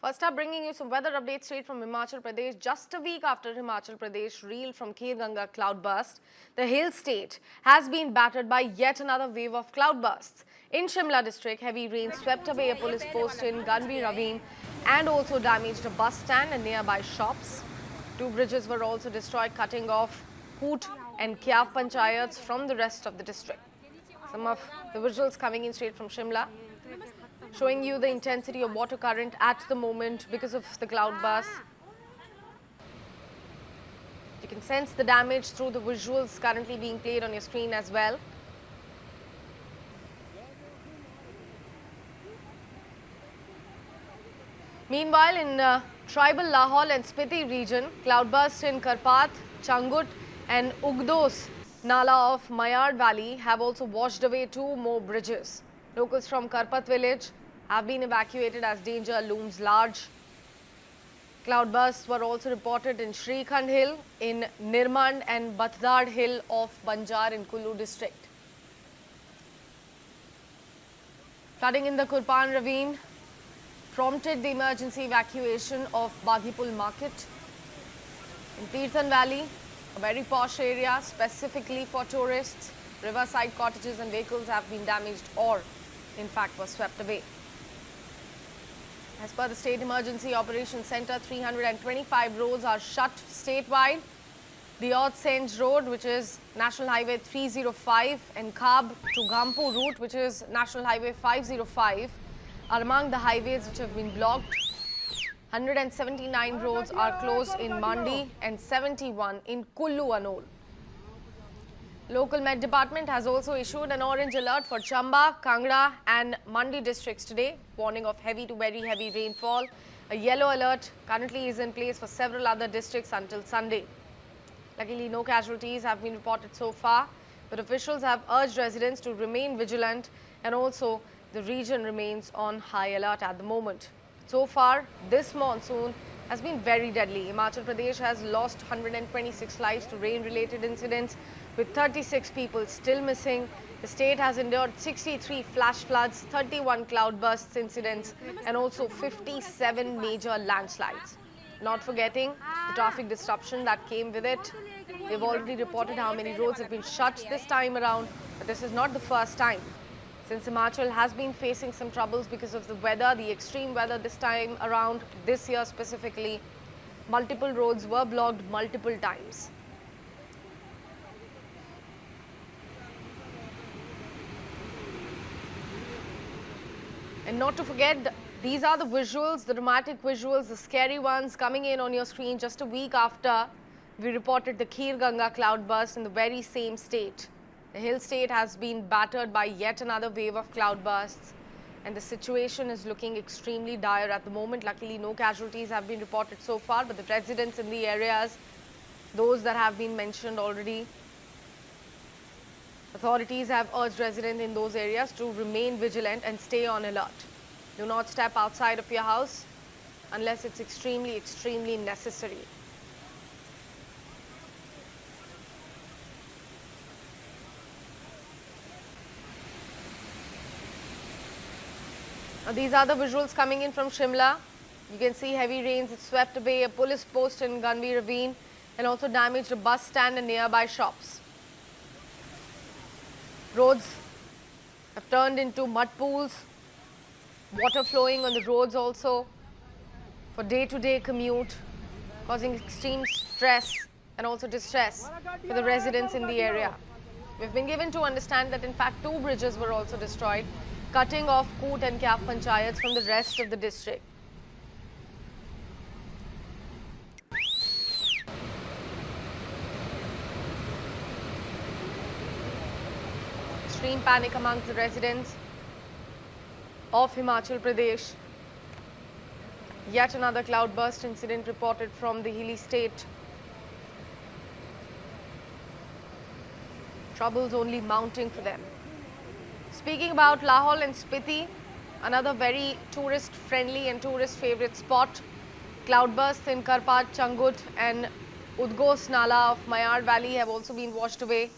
First up, bringing you some weather updates straight from Himachal Pradesh. Just a week after Himachal Pradesh reeled from Kher Ganga cloudburst, the hill state has been battered by yet another wave of cloudbursts. In Shimla district, heavy rain swept away a police post in Ganvi Ravine and also damaged a bus stand and nearby shops. Two bridges were also destroyed, cutting off Koot and Kyav panchayats from the rest of the district. Some of the visuals coming in straight from Shimla, showing you the intensity of water current at the moment because of the cloudburst. You can sense the damage through the visuals currently being played on your screen as well. Meanwhile, in tribal Lahaul and Spiti region, cloudbursts in Karpat, Changut and Ugdos Nala of Mayard Valley have also washed away two more bridges. Locals from Karpat village have been evacuated as danger looms large. Cloudbursts were also reported in Srikhand Hill, in Nirmand and Bathdar Hill of Banjar in Kullu district. Flooding in the Kurpan ravine prompted the emergency evacuation of Baghipul market. In Tirthan Valley, a very posh area specifically for tourists, riverside cottages and vehicles have been damaged or in fact were swept away. As per the State Emergency Operations Centre, 325 roads are shut statewide. The Odsenj Road, which is National Highway 305, and Khab to Gampu route, which is National Highway 505, are among the highways which have been blocked. 179 roads are closed in Mandi and 71 in Kullu Anol. Local Met Department has also issued an orange alert for Chamba, Kangra and Mandi districts today, warning of heavy to very heavy rainfall. A yellow alert currently is in place for several other districts until Sunday. Luckily, no casualties have been reported so far, but officials have urged residents to remain vigilant, and also the region remains on high alert at the moment. So far, this monsoon has been very deadly. Himachal Pradesh has lost 126 lives to rain-related incidents, with 36 people still missing. The state has endured 63 flash floods, 31 cloudbursts incidents, and also 57 major landslides. Not forgetting the traffic disruption that came with it. They've already reported how many roads have been shut this time around, but this is not the first time. Since Himachal has been facing some troubles because of the weather, the extreme weather this time around, this year specifically, multiple roads were blocked multiple times. And not to forget, these are the visuals, the dramatic visuals, the scary ones coming in on your screen just a week after we reported the Kher Ganga cloudburst in the very same state. The hill state has been battered by yet another wave of cloudbursts, and the situation is looking extremely dire at the moment. Luckily, no casualties have been reported so far, but the residents in the areas, those that have been mentioned already, authorities have urged residents in those areas to remain vigilant and stay on alert. Do not step outside of your house unless it's extremely necessary. Now, these are the visuals coming in from Shimla. You can see heavy rains swept away a police post in Ganvi Ravine and also damaged a bus stand and nearby shops. Roads have turned into mud pools, water flowing on the roads also for day-to-day commute, causing extreme stress and also distress for the residents in the area. We've been given to understand that in fact two bridges were also destroyed, cutting off Koot and Kyav panchayats from the rest of the district. Extreme panic among the residents of Himachal Pradesh. Yet another cloudburst incident reported from the hilly state. Troubles only mounting for them. Speaking about Lahaul and Spiti, another very tourist-friendly and tourist-favorite spot. Cloudbursts in Karpat, Changut and Udgos Nala of Mayard Valley have also been washed away.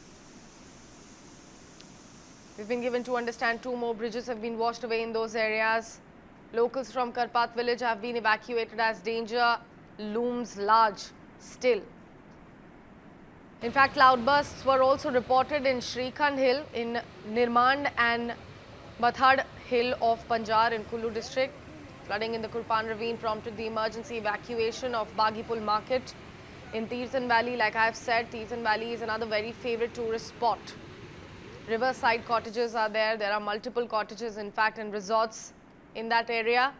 We've been given to understand two more bridges have been washed away in those areas. Locals from Karpat village have been evacuated as danger looms large still. In fact, cloudbursts were also reported in Srikhand Hill in Nirmand and Bathad Hill of Panjar in Kullu district. Flooding in the Kurpan ravine prompted the emergency evacuation of Baghipul market. In Tirthan Valley, like I have said, Tirthan Valley is another very favorite tourist spot. Riverside cottages are there. There are multiple cottages, in fact, and resorts in that area.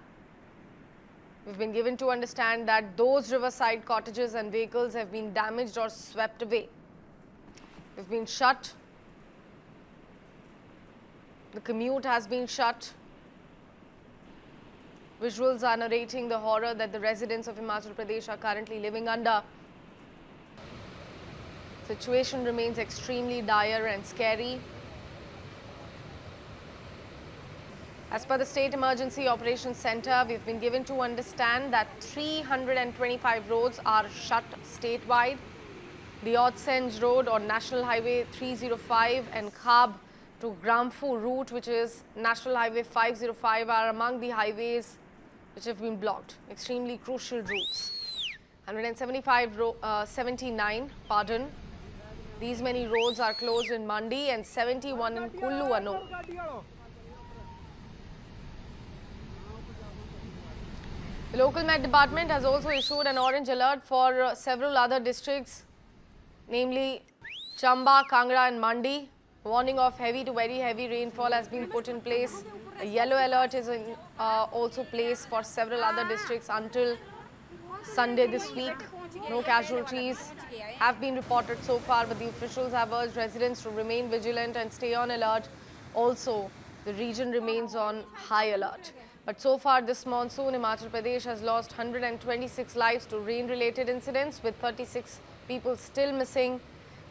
We've been given to understand that those riverside cottages and vehicles have been damaged or swept away. They've been shut. The commute has been shut. Visuals are narrating the horror that the residents of Himachal Pradesh are currently living under. Situation remains extremely dire and scary. As per the State Emergency Operations Centre, we've been given to understand that 325 roads are shut statewide. The Odsenj Road on National Highway 305 and Khab to Gramfu route, which is National Highway 505, are among the highways which have been blocked. Extremely crucial routes. 79, pardon. These many roads are closed in Mandi and 71 in Kullu Anol. The local Met Department has also issued an orange alert for several other districts, namely Chamba, Kangra and Mandi. Warning of heavy to very heavy rainfall has been put in place. A yellow alert is also placed for several other districts until Sunday this week. No casualties have been reported so far, but the officials have urged residents to remain vigilant and stay on alert. Also, the region remains on high alert. But so far this monsoon, Himachal Pradesh has lost 126 lives to rain-related incidents, with 36 people still missing.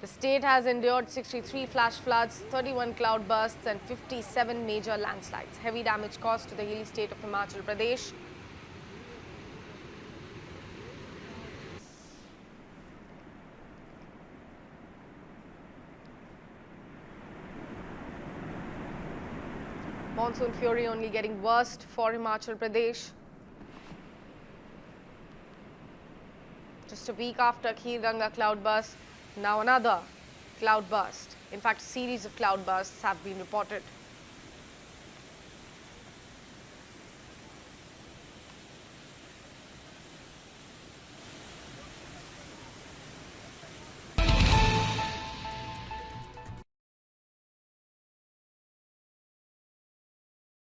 The state has endured 63 flash floods, 31 cloud bursts and 57 major landslides. Heavy damage caused to the hilly state of Himachal Pradesh. Monsoon fury only getting worse for Himachal Pradesh. Just a week after Kheer Ganga cloudburst, now another cloudburst. In fact, a series of cloudbursts have been reported.